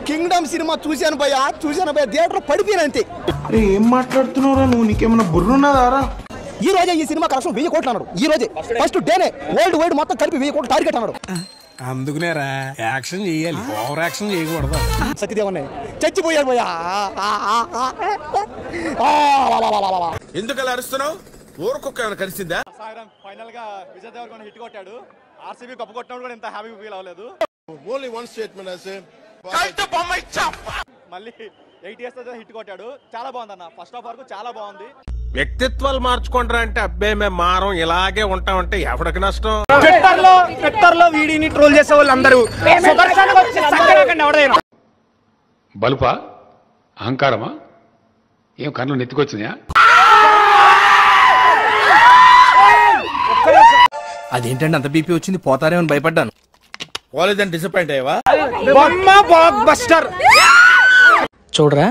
Kingdom cinema చూశాను భయ్యా theatre పడిపోయాను అంతే. అరే ఏం మాట్లాడుతున్నావురా నువ్వు? నీకేమన్నా బుర్రున్నదారా? ఈ రోజే ఈ సినిమా కలెక్షన్ 1000 కోట్లు అన్నాడు. ఈ రోజే ఫస్ట్ డేనే వరల్డ్ వైడ్ మొత్తం కలిపి 1000 కోట్లు టార్గెట్ అన్నాడు. అందుకునేరా యాక్షన్ చేయాలి, ఓవర్ యాక్షన్ చేయకూడదు. సత్యదేవన్ చచ్చిపోయాడు భయ్యా. ఎందుకు అలా అరుస్తున్నావు? ఊరుకొక్క ఏమైనా కలిసిందా? ఫైనల్ గా విజయ్ దేవరకొండ హిట్ కొట్టాడు. ఆర్సీబీ కప్పు కొట్టినప్పుడు కూడా ఇంత హ్యాపీ ఫీల్ అవ్వలేదు. Only one statement I say మళ్ళీ 8 years తర్వాత హిట్ కొట్టాడు. చాలా బాగుంది అన్న. ఫస్ట్ హాఫ్ వరకు చాలా బాగుంది. వ్యక్తిత్వాలు మార్చుకుంటారా అంటే అబ్బాయి మేము మారం ఇలాగే ఉంటామంటే ఎవరికి నష్టం? ట్విట్టర్ లో వీడిని ట్రోల్ చేసే వాళ్ళు అందరూ బలుపా అహంకారమా ఏం కళ్ళు నెత్తికొచ్చినాయా? అదేంటంటే అంత బీపీ వచ్చింది, పోతారేమని భయపడ్డాను. పోలేదని డిసప్పాయింట్ అయ్యావా? చూడరా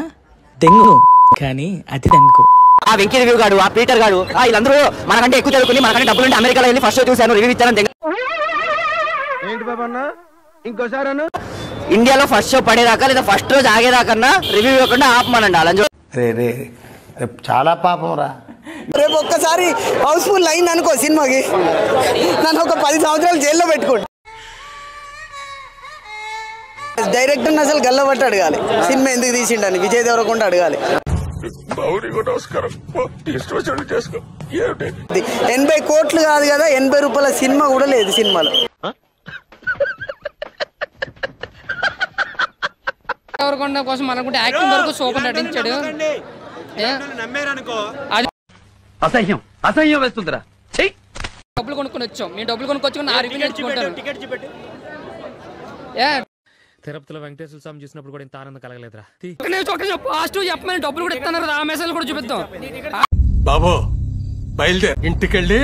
దెంగు కానీ అది దెంగు. ఆ వెంకీ రివ్యూ గాడు, ఆ పీటర్ గాడు, వీళ్ళందరూ మనకంటే ఎక్కువ చదువుకుని మనకంటే డబ్బులు అంటే అమెరికాలో వెళ్ళి ఫస్ట్ చూశాను, రివ్యూ ఇచ్చాను. ఇంకోసారి ఇండియాలో ఫస్ట్ షో పడేదాకా లేదా ఫస్ట్ రోజు ఆగేదాకన్నా రివ్యూ ఇవ్వకుండా ఆపమనండి. అలా చాలా పాపం రా. రేపు ఒక్కసారి హౌస్ఫుల్ అయింది అనుకో సినిమాకి, నన్ను ఒక 10 సంవత్సరాలు జైల్లో పెట్టుకోండి. డైరెక్టర్ అసలు గల్లబట్టి అడగాలి సినిమా ఎందుకు తీసిండని, విజయ్ దేవరకొండ అడగాలి. 80 కోట్లు కాదు కదా, 80 రూపాయల సినిమా కూడా లేదు సినిమాలో. దేవరకొండ కోసం అనుకుంటే యాక్టింగ్ వరకు సూపర్ నటించాడు. అసహ్యం అసహ్యం వేస్తుందిరా. డబ్బులు కొనుక్కొని వచ్చాం, మేము డబ్బులు కొనుక్కొచ్చి నా రివ్యూ నేర్చుకుంటాను. తిరుపతిలో వెంకటేశ్వర స్వామి చూసినప్పుడు కూడా ఇంత ఆనందం కలగలేదురా. పాజిటివ్ చెప్పమని డబ్బులు కూడా ఇస్తున్నారు, ఆ మెసేజ్ కూడా చూపిద్దాం. బాబు బయలుదేరి ఇంటికెళ్ళి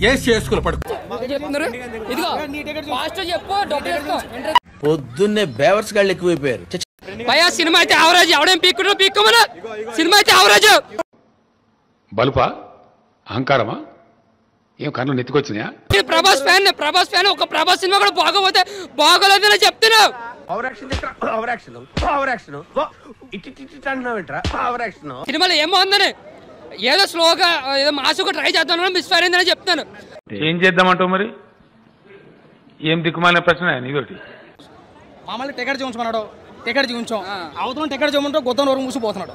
ఏసి చేసుకుని పడుకో. ఇదిగో పాజిటివ్ చెప్పు, డబ్బులు ఇస్తాం. పొద్దున్నే బేవర్స్ గాళ్ళు ఎక్కువైపోయారు. భయ్యా సినిమా అయితే యావరేజ్, ఎవడేం పీక్కుంటారో పీక్కోమని. సినిమా అయితే యావరేజ్. బలుపా అహంకారమా ఏం కళ్ళు నెత్తికొచ్చినాయా? ప్రభాస్ ఫ్యాన్ ఒక ప్రభాస్ సినిమా కూడా బాగోపోతే బాగోలేదని చెప్తున్నా. సినిమాలో ఏమో ఉందని ఏదో స్లోగా ఏదో మాసుగా ట్రై చేద్దాం, మిస్ ఫైర్ అయిందని చెప్తాను. ఏం చేద్దామంటావు మరి? ఏం దిక్కుమాలిన ప్రశ్న నీతోటి. మామూలు టికెట్ చూపించమన్నాడు, టికెట్ చూపించాం. అవతల టికెట్ చూపించమంటే గొద్దం వరకు మూసిపోతున్నాడు.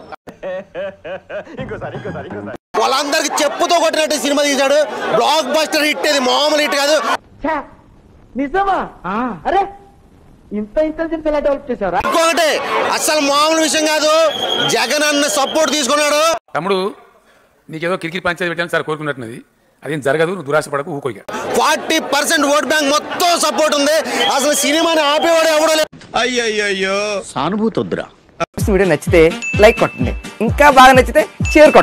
వాళ్ళందరికి చెప్పుతో కొట్టినట్టు సినిమా తీశాడు. బ్లాక్ బస్టర్ హిట్, ఇది మామూలు హిట్ కాదు. నిజమా? అరే ఇంత డెవలప్ చేశారా? ఇంకొకటి అసలు మామూలు విషయం కాదు, జగన్ అన్న సపోర్ట్ తీసుకున్నాడు. తమ్ముడు నీకేదో కిరికిరి పంచాయతీ పెట్టాను సార్ కోరుకున్నట్టున్నది, అదేం జరగదు, నువ్వు దురాశ పడకు, ఊకోగా. 40% ఓట్ బ్యాంక్ మొత్తం సపోర్ట్ ఉంది. అసలు సినిమాని ఆపేవాడు ఎవడో లేదు. అయ్యయ్యో సానుభూతి వద్దురా. వీడియో నచ్చితే లైక్ కొట్టండి, ఇంకా బాగా నచ్చితే షేర్ కొట్టండి.